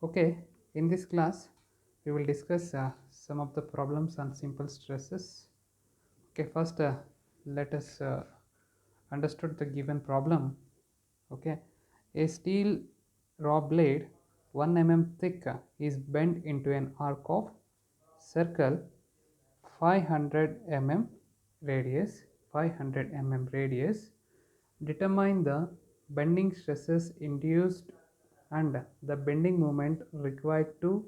Okay, in this class, we will discuss some of the problems on simple stresses. Okay, first, let us understood the given problem. Okay, a steel raw blade 1 mm thick is bent into an arc of circle 500 mm radius. 500 mm radius. Determine the bending stresses induced and the bending moment required to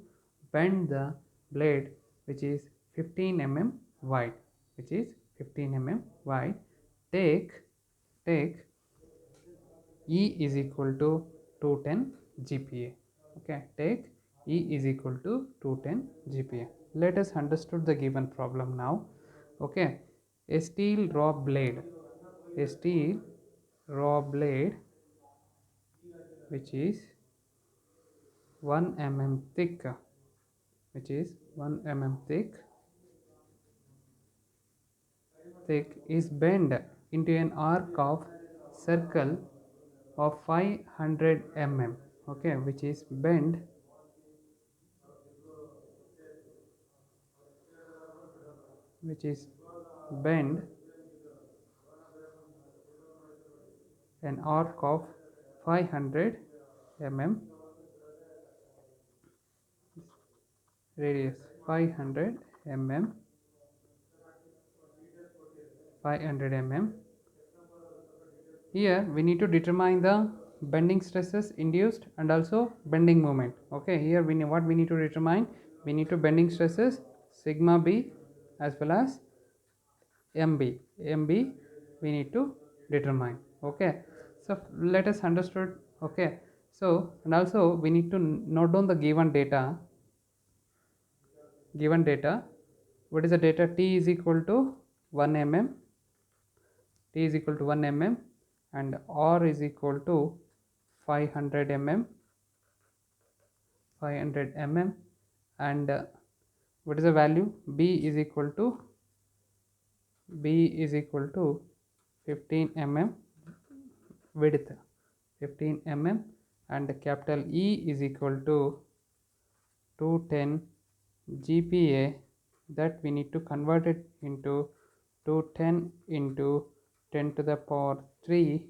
bend the blade, which is 15 mm wide, which is 15 mm wide. Take E is equal to 210 GPa. Okay, take E is equal to 210 GPa. Let us understood the given problem now. Okay, a steel raw blade, a steel raw blade which is 1 mm thick, which is 1 mm thick is bent into an arc of circle of 500 mm. Okay, which is bend an arc of 500 mm radius. 500 mm 500 mm. Here we need to determine the bending stresses induced and also bending moment. Okay, here what we need to determine, we need to bending stresses sigma b as well as mb we need to determine. Okay, so let us understood. Okay, so and also we need to note down the given data. What is the data? T is equal to 1 mm, T is equal to 1 mm, and R is equal to 500 mm, 500 mm, and what is the value? B is equal to 15 mm width, 15 mm, and capital E is equal to 210 GPa. That we need to convert it into 210 into 10 to the power 3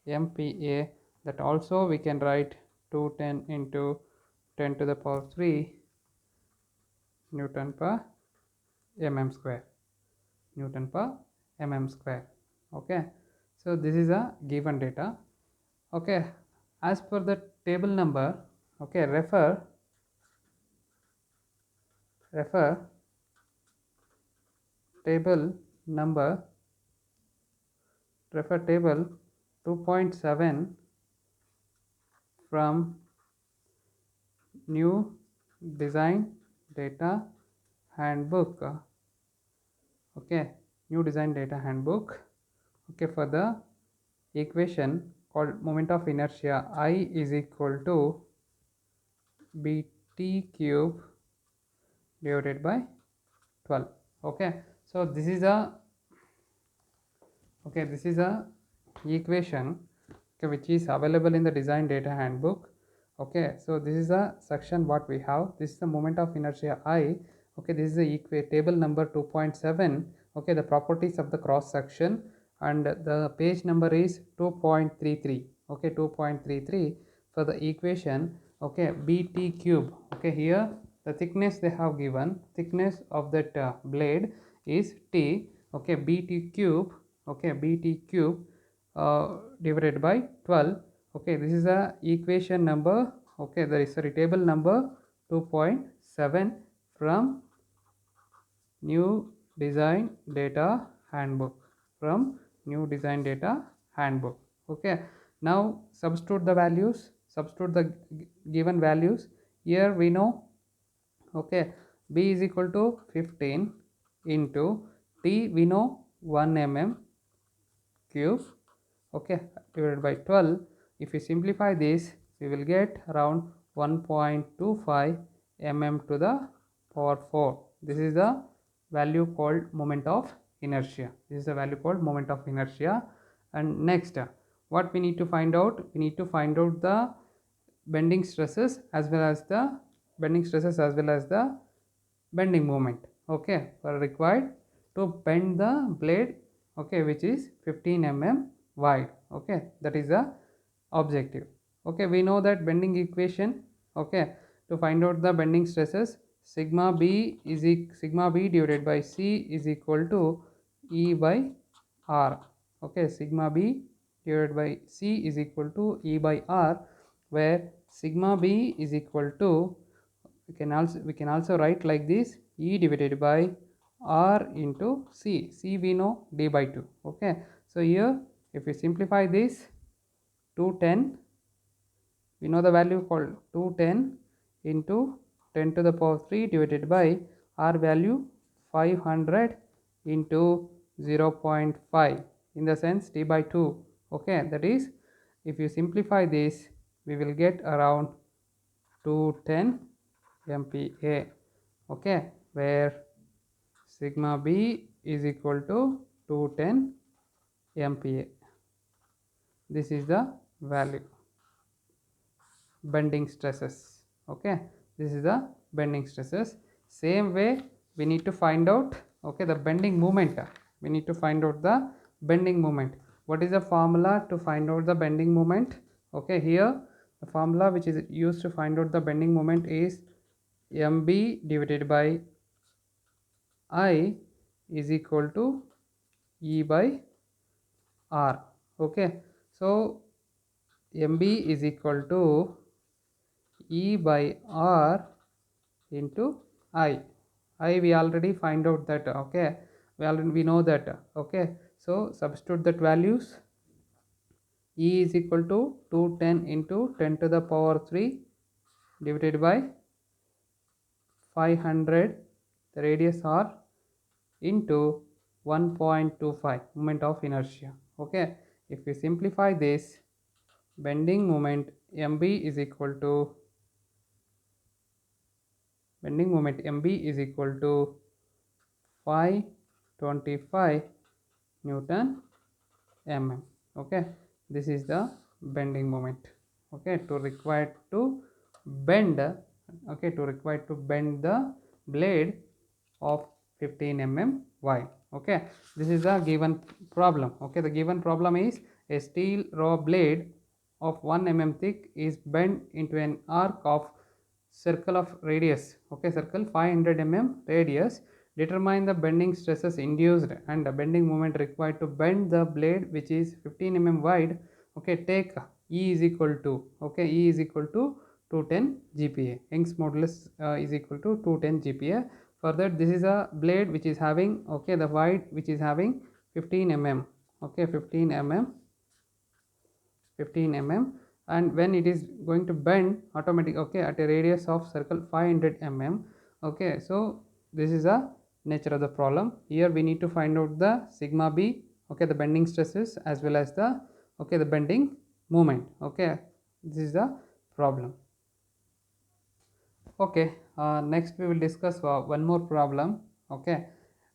MPa. That also we can write 210 into 10 to the power 3 Newton per mm square. Newton per mm square. Okay, so this is a given data. Okay, as per the table number, okay, refer table number, refer table 2.7 from new design data handbook. Okay, new design data handbook. Okay, for the equation called moment of inertia, I is equal to bt cube divided by 12. Okay, so this is a equation, okay, which is available in the design data handbook. Okay, so this is a section what we have. This is the moment of inertia I. Okay, this is the table number 2.7. okay, the properties of the cross section, and the page number is 2.33. okay, 2.33 for the equation. Okay, bt cube. Okay, here the thickness they have given, thickness of that blade is t. Okay, bt cube. Okay, bt cube divided by 12. Okay, this is the equation number. Okay, there is, sorry, table number 2.7 from new design data handbook, from new design data handbook. Okay, now substitute the values, substitute the given values. Here we know, okay, b is equal to 15 into t we know 1 mm cube, okay, divided by 12. If we simplify this, we will get around 1.25 mm to the power 4. This is the value called moment of inertia. This is the value called moment of inertia. And next, what we need to find out? We need to find out the bending stresses as well as the bending moment, okay, are required to bend the blade, okay, which is 15 wide, okay, that is the objective. Okay, we know that bending equation, okay, to find out the bending stresses, sigma b divided by c is equal to E by R. Okay, sigma b divided by c is equal to E by R, where sigma b is equal to, we can also write like this, E divided by R into c we know d by 2. Okay, so here if we simplify this, 210, we know the value called 210 into 10 to the power 3 divided by R value 500 into 0.5, in the sense d by 2. Okay, that is, if you simplify this, we will get around 210 MPa. Okay, where sigma b is equal to 210 MPa. This is the value, bending stresses. Okay, this is the bending stresses. Same way we need to find out, okay, the bending moment. We need to find out the bending moment. What is the formula to find out the bending moment? Okay, here the formula which is used to find out the bending moment is mb divided by I is equal to E by R. Okay, so mb is equal to E by R into I. We already find out that, okay, we know that, okay, so substitute that values. E is equal to 210 into 10 to the power 3 divided by 500, the radius R, into 1.25 moment of inertia. Okay, if we simplify this, bending moment mb is equal to 525 Newton mm. Okay, this is the bending moment. Okay, to require to bend, okay, to require to bend the blade of 15 wide. Okay, this is the given problem. Okay, the given problem is a steel raw blade of 1 thick is bent into an arc of circle of radius, okay, circle 500 radius. Determine the bending stresses induced and the bending moment required to bend the blade which is 15 wide. Okay, take E is equal to, okay, E is equal to 210 GPa. Young's modulus is equal to 210 GPa. Further, this is a blade which is having, okay, the wide which is having 15 okay, 15 and when it is going to bend automatic, okay, at a radius of circle 500 okay, so this is a nature of the problem. Here we need to find out the sigma b, okay, the bending stresses as well as the, okay, the bending moment. Okay, this is the problem. Okay, next we will discuss one more problem. Okay,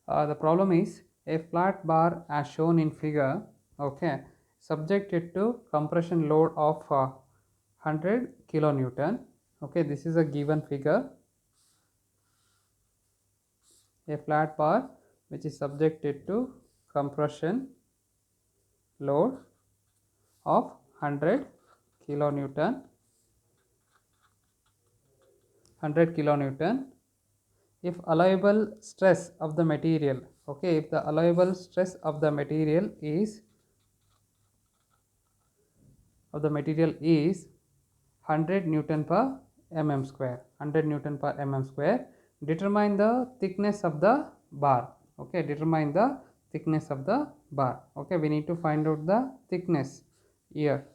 the problem is a flat bar as shown in figure, okay, subjected to compression load of 100 kilonewton. Okay, this is a given figure. A flat bar which is subjected to compression load of 100 kilonewton, if allowable stress of the material, okay, if the allowable stress of the material is 100 Newton per mm square, 100 Newton per mm square. Determine the thickness of the bar. Okay, determine the thickness of the bar. Okay, we need to find out the thickness here.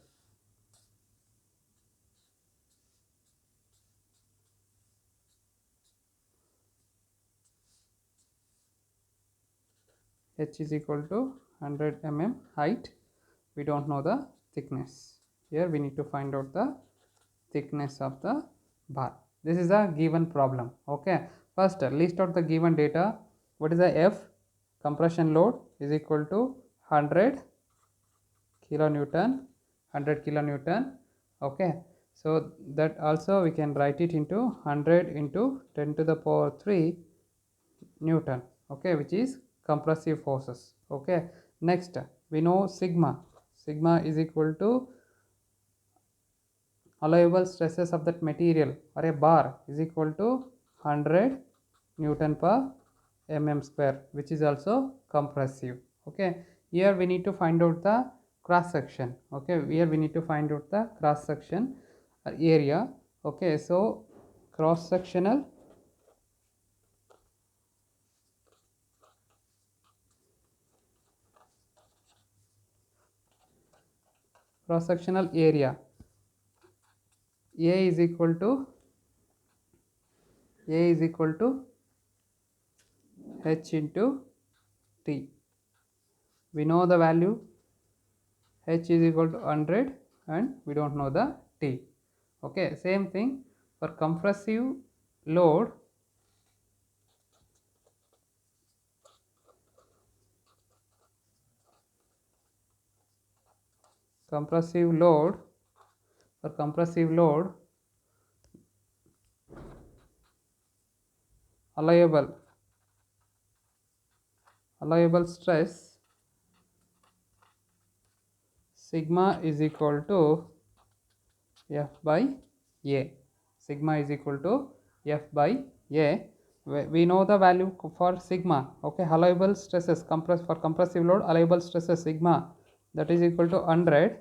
H is equal to 100 height. We don't know the thickness. Here we need to find out the thickness of the bar. This is a given problem. Okay, first list out the given data. What is the F? Compression load is equal to 100 kilonewton. Okay, So that also we can write it into 100 into 10 to the power 3 Newton, okay, which is compressive forces. Okay, next we know sigma is equal to allowable stresses of that material or a bar is equal to 100 Newton per mm square, which is also compressive. Okay, here we need to find out the cross section. Okay, here we need to find out the cross section area. Okay, so cross sectional area, A is equal to H into T. We know the value H is equal to 100 and we don't know the T. Okay, same thing for compressive load. Compressive load for compressive load, allowable stress sigma is equal to F by A. Sigma is equal to F by A. We know the value for sigma. Okay, allowable stresses for compressive load, allowable stresses sigma, that is equal to 100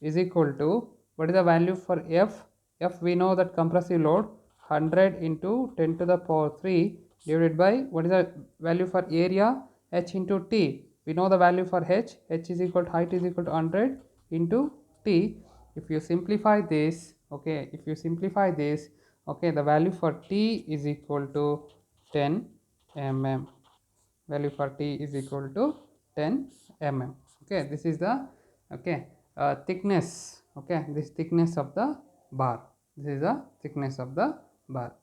is equal to, what is the value for F? F we know that compressive load 100 into 10 to the power 3 divided by, what is the value for area? H into T. We know the value for H. H is equal to, height is equal to 100 into T. If you simplify this, okay, okay, the value for T is equal to 10 mm. Value for T is equal to 10 mm. Okay, this is the, okay, thickness. Okay, this thickness of the bar. This is the thickness of the bar.